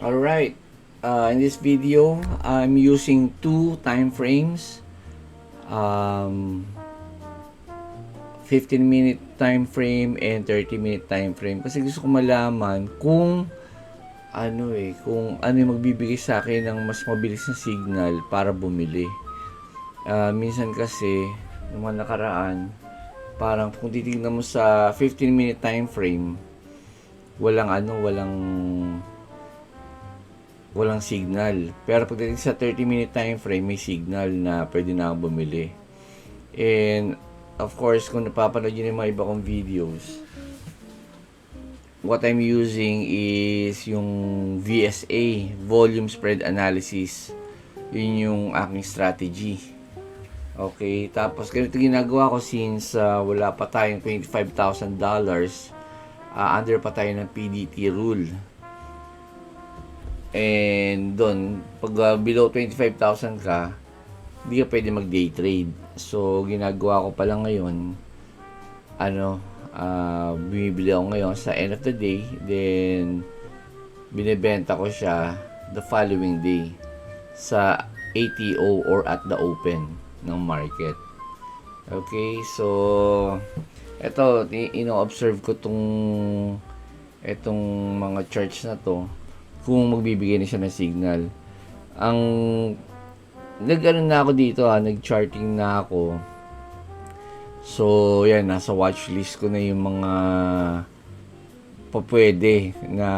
Alright, in this video, I'm using two time frames. Um, 15-minute time frame and 30-minute time frame. Kasi gusto ko malaman kung kung ano yung magbibigay sa akin ng mas mabilis na signal para bumili. Minsan kasi, nung mga nakaraan, parang kung titignan mo sa 15-minute time frame, walang signal. Pero pagdating sa 30-minute time frame, may signal na pwede na akong bumili. And of course, kung napapanood nyo yung mga iba kong videos, what I'm using is yung VSA, Volume Spread Analysis. Yun yung aking strategy. Okay, tapos ganito ginagawa ko since wala pa tayong $25,000, under pa tayo ng PDT rule. And doon, pag below 25,000 ka, hindi ka pwede mag-day trade. So, ginagawa ko pa lang ngayon, bumibili ako ngayon sa end of the day, then binebenta ko siya the following day sa ATO or at the open ng market. Okay, so eto, ino-observe ko itong mga charts na to, kung magbibigay na siya ng signal. Ang na ako dito, nag-charting na ako. So, yan, nasa watchlist ko na yung mga papwede na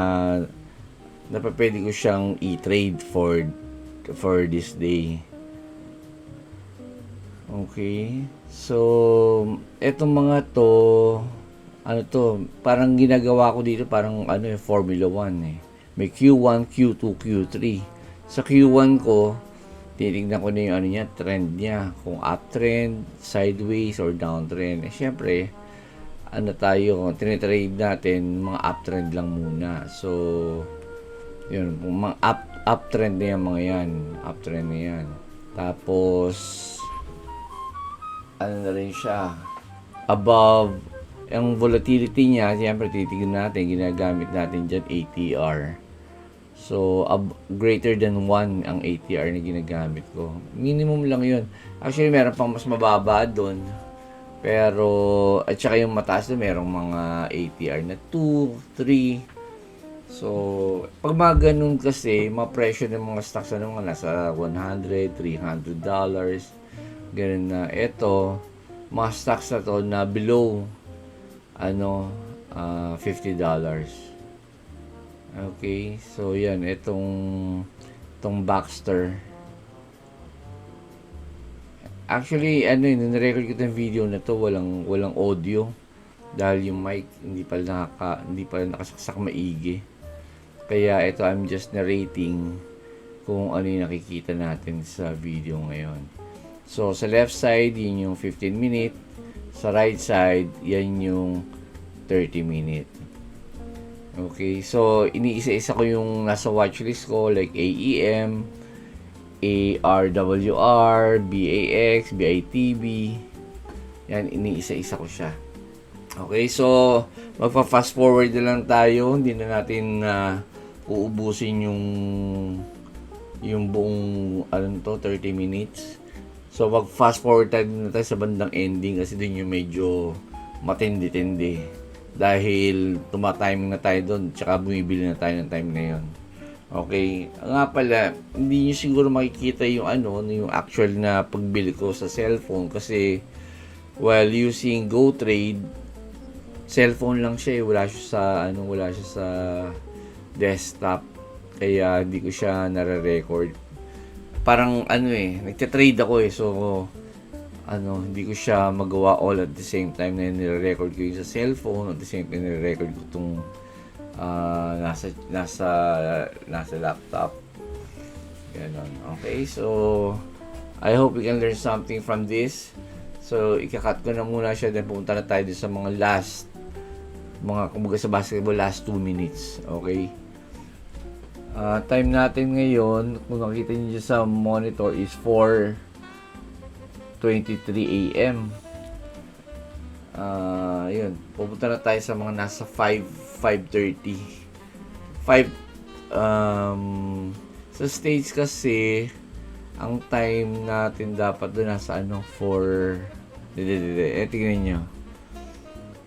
papwede ko siyang i-trade for this day. Okay. So, etong mga to, parang ginagawa ko dito, parang Formula 1 eh. May Q1, Q2, Q3. Sa Q1 ko, titignan ko na yung trend niya. Kung uptrend, sideways, or downtrend. Eh, syempre, tinitrade natin, mga uptrend lang muna. So, yun, kung mga uptrend na yan, mga yan. Uptrend na yan. Tapos, na rin siya, above, ang volatility niya, siyempre titignan natin, ginagamit natin dyan, ATR. So, greater than 1 ang ATR na ginagamit ko. Minimum lang yun. Actually, meron pang mas mababa doon. Pero, at saka yung mataas doon, merong mga ATR na 2, 3. So, pag mga ganun kasi, ma-pressure ng mga stocks na mga nasa $100, $300. Ganun na. Ito, mga stocks na to na below, $50. Okay, so yan, itong Baxter. Actually, nirecord ko itong video na to, walang audio dahil yung mic hindi pala nakasaksak maigi. Kaya ito, I'm just narrating kung ano yung nakikita natin sa video ngayon. So, sa left side, yun yung 15 minute. Sa right side, yan yung 30 minute. Okay, so iniisa-isa ko yung nasa watchlist ko, like AEM, ARWR, BAX, BITB. Yan, iniisa-isa ko siya. Okay, so magpa-fast forward na lang tayo. Hindi na natin uubusin yung buong 30 minutes. So mag-fast forward tayo na tayo sa bandang ending kasi dun yung medyo matindi-tindi. Dahil tumatiming na tayo doon, tsaka bumibili na tayo ng time na yon. Okay, nga pala, hindi nyo siguro makikita yung yung actual na pagbili ko sa cellphone kasi while using GoTrade, cellphone lang siya, wala siya sa desktop, kaya hindi ko siya nare-record. Parang nagte-trade ako so hindi ko siya magawa all at the same time na nire-record ko yung sa cellphone, at the same time nire-record ko itong nasa laptop. Ganon. Okay, so I hope we can learn something from this. So, ikakat ko na muna siya, then pumunta na tayo sa mga kumbaga sa basketball, last 2 minutes. Okay? Time natin ngayon, kung nakita niyo sa monitor, is 4:23 AM. Yun. Pupunta na tayo sa mga nasa 5:30. sa States kasi, ang time natin dapat doon nasa ano, tingnan nyo.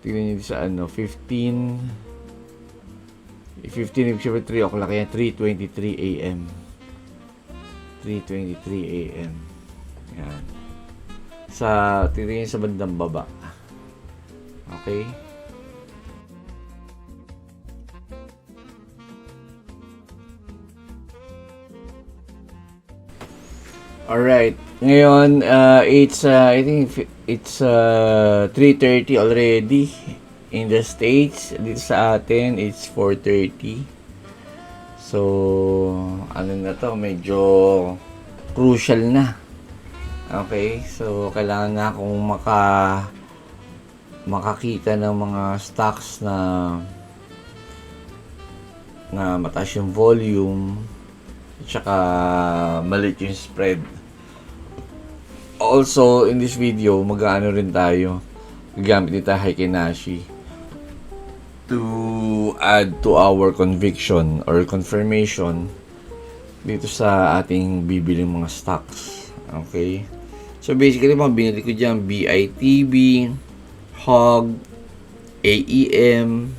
Tingnan nyo sa ano, 15, ibig sabihin 3 o'clock, yan, 3:23 a.m. 3:23 a.m. Yan. Tingnan nyo sa bandang baba. Okay? Alright. Ngayon, I think it's 3:30 already in the States. Dito sa atin, it's 4:30. So, ano na to, medyo crucial na. Okay? So, kailangan na akong makakita ng mga stocks na mataas yung volume at saka maliit yung spread. Also, in this video, mag-aano rin tayo. Gagamit nito Heikin Ashi to add to our conviction or confirmation dito sa ating bibiling mga stocks. Okay? So, basically, mga binili ko dyan, BITB, HOG, AEM,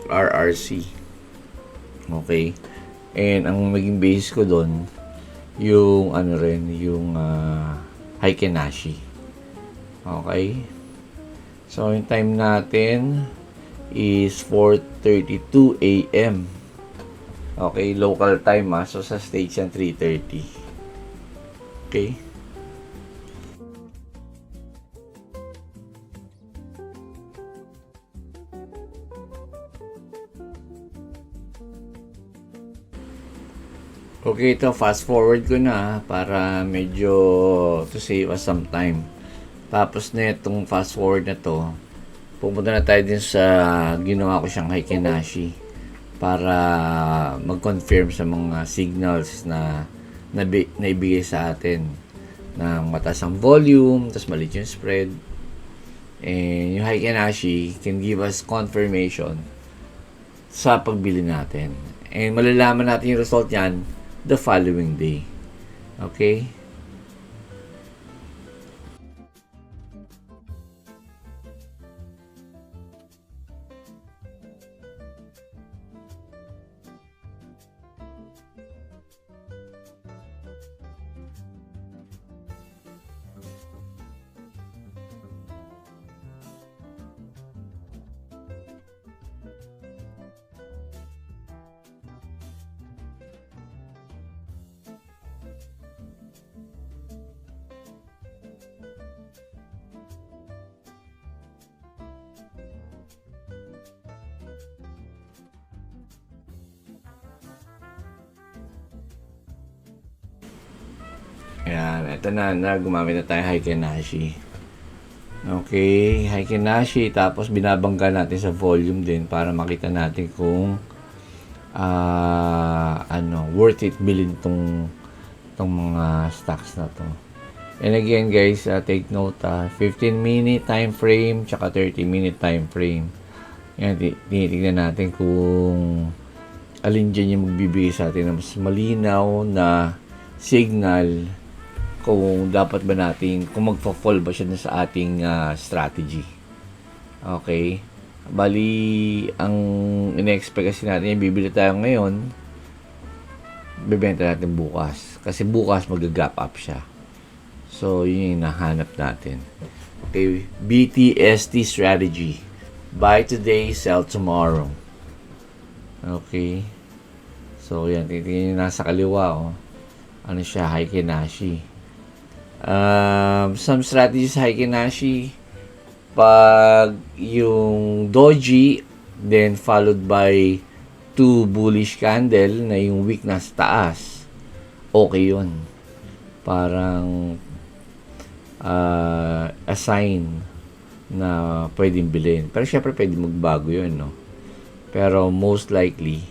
RRC. Okay? And ang maging base ko doon, yung ano rin, yung Heikin Ashi. Okay? So, yung time natin is 4:32 a.m. Okay? Local time So, sa States yan, 3:30. Okay? Okay, ito fast forward ko na para medyo to save us some time. Tapos na itong fast forward na to, pupunta na tayo din sa ginawa ko siyang Heikin Ashi para mag-confirm sa mga signals na naibigay sa atin ng mataas ang volume, tapos maliit yung spread. And yung Heikin Ashi can give us confirmation sa pagbili natin. And malalaman natin yung result yan the following day. Okay? Ayan, ito na, gumamit na tayo Heikin Ashi. Okay, Heikin Ashi, tapos binabangga natin sa volume din para makita natin kung worth it bilhin tong mga stocks na to. And again guys, take note, 15-minute time frame tsaka 30-minute time frame. Yan, tinitignan natin kung alin dyan yung magbibigay sa atin na mas malinaw na signal kung dapat ba natin, kung magfa-fall ba siya sa ating strategy. Okay? Bali, ang ina-expect kasi natin, yung bibili tayo ngayon, bibenta natin bukas. Kasi bukas mag-gap up siya. So, yun yung nahanap natin. Okay, BTST strategy. Buy today, sell tomorrow. Okay. So, yan. Titingnan nyo nasa kaliwa, ano siya, Heikin Ashi. Some strategies sa Heikin Ashi, pag yung doji, then followed by 2 bullish candle na yung wick nasa taas, okay yun. Parang a sign na pwedeng bilhin. Pero syempre pwede magbago yun, no? Pero most likely,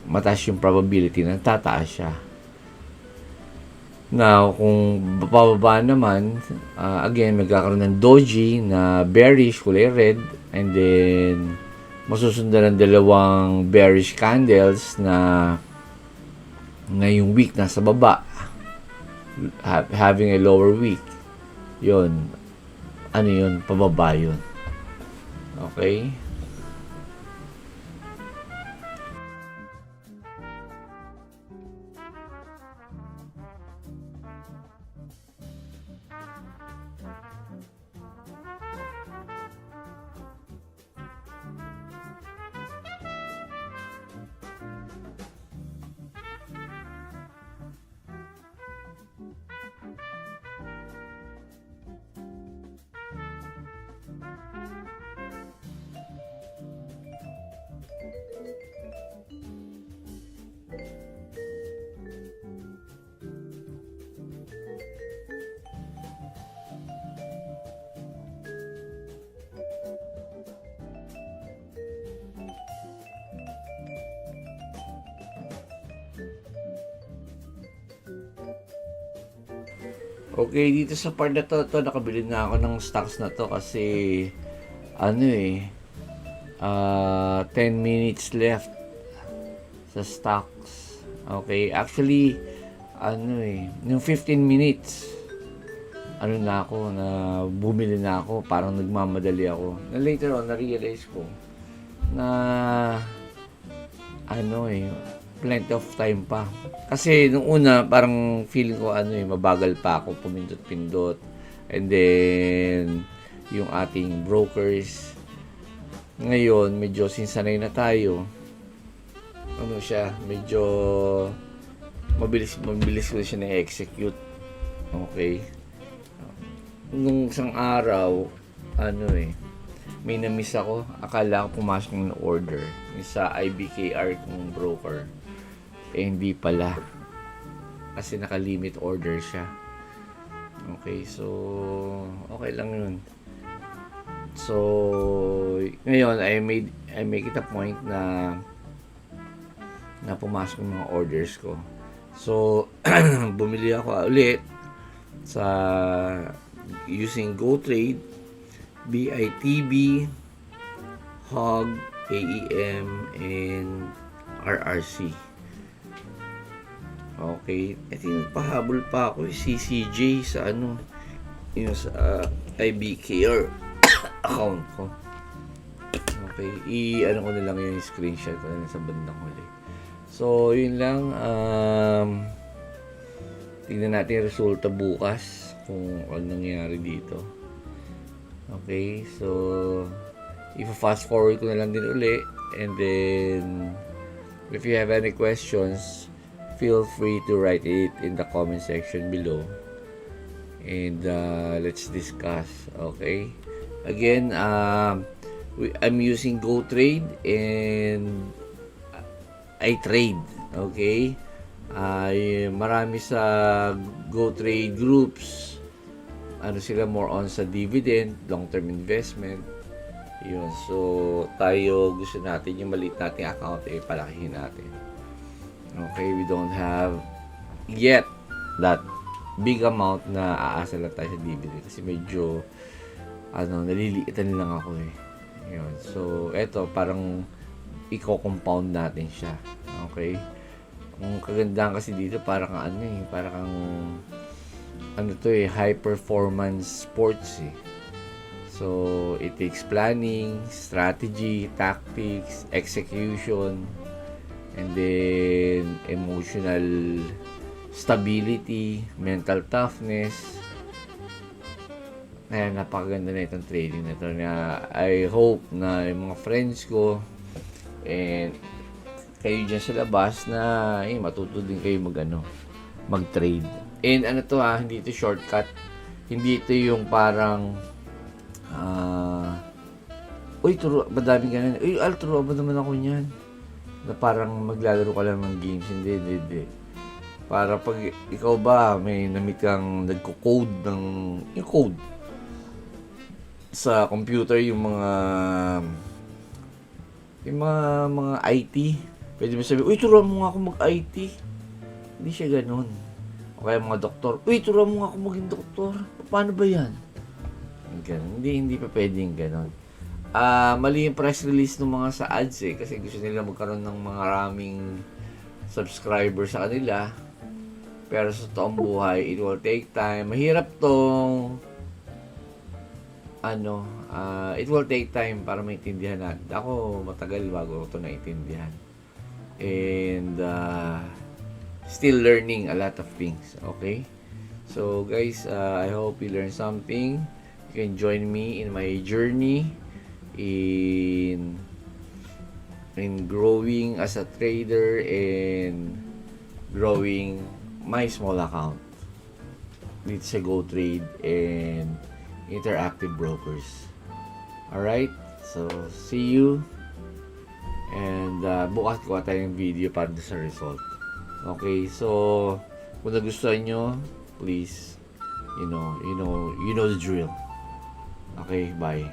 mataas yung probability na tataas siya. Now, kung bababa naman, again, magkakaroon ng doji na bearish, kulay red, and then masusundan ng dalawang bearish candles na ngayong week nasa baba, having a lower week. Yun, ano yun, pababa yun. Okay? Okay, dito sa part na to, nakabili na ako ng stocks na to kasi ano 10 minutes left sa stocks. Okay, actually yung 15 minutes na bumili na ako, parang nagmamadali ako. Na later on na-realize ko na plenty of time pa. Kasi nung una, parang feeling ko mabagal pa ako pumindot-pindot. And then, yung ating brokers, ngayon, medyo sinsanay na tayo. Medyo mabilis ko siya na-execute. Okay. Nung isang araw, may na-miss ako. Akala ko pumasok ng order sa IBKR kong broker. Hindi pala. Kasi naka-limit order siya. Okay, so okay lang yun. So ngayon I make it a point na pumasok ng mga orders ko. So bumili ako ulit sa using GoTrade, BITB, HOG, AEM, and RRC. Okay, nagpahabol pa ako CCJ sa yung sa IBKR account ko. Okay, ko na lang yung screenshot ko na sa bandang huli. So, yun lang. Tignan natin yung resulta bukas kung ano nangyari dito. Okay, so i-fast forward ko na lang din uli, and then if you have any questions, feel free to write it in the comment section below, and let's discuss. Okay, again, I'm using GoTrade and iTrade. Okay, marami sa GoTrade groups, sila more on sa dividend, long-term investment. Yun, so tayo gusto natin yung maliit nating account, palakihin natin. Okay, we don't have yet that big amount na aasa lang tayo sa dividend kasi medyo naliliitan lang ako Yun. So eto, parang i-compound natin siya. Okay? Ang kagandahan kasi dito parang high performance sports So it takes planning, strategy, tactics, execution, and then emotional stability, mental toughness. Ayan, napakaganda na itong trading na ito. I hope na yung mga friends ko and kayo dyan sa labas na matuto din kayo mag-trade. And hindi ito shortcut. Hindi ito yung parang madaming ganun. Turo ba naman ako niyan? Na parang maglalaro ka lang ng games. Hindi. Para pag ikaw ba may namit kang nagko-code yung code sa computer, yung mga IT, pwede mo sabihin, turuan mo nga ako mag-IT. Hindi siya ganun. O kaya mga doktor, turuan mo nga ako maging doktor. Paano ba yan? Ganun. Hindi pa pwedeng ganun. mali yung press release ng mga sa ads kasi gusto nila magkaroon ng mga maraming subscriber sa kanila. Pero sa toong buhay, it will take time. Mahirap tong it will take time para maintindihan natin. Ako, matagal bago ko ito naintindihan. And, still learning a lot of things. Okay? So, guys, I hope you learned something. You can join me in my journey in growing as a trader and growing my small account with Go Trade and Interactive Brokers. Alright, so see you, and bukas kuha tayong video para sa result. Okay, so kung nagustuhan nyo, please, you know the drill. Okay, bye.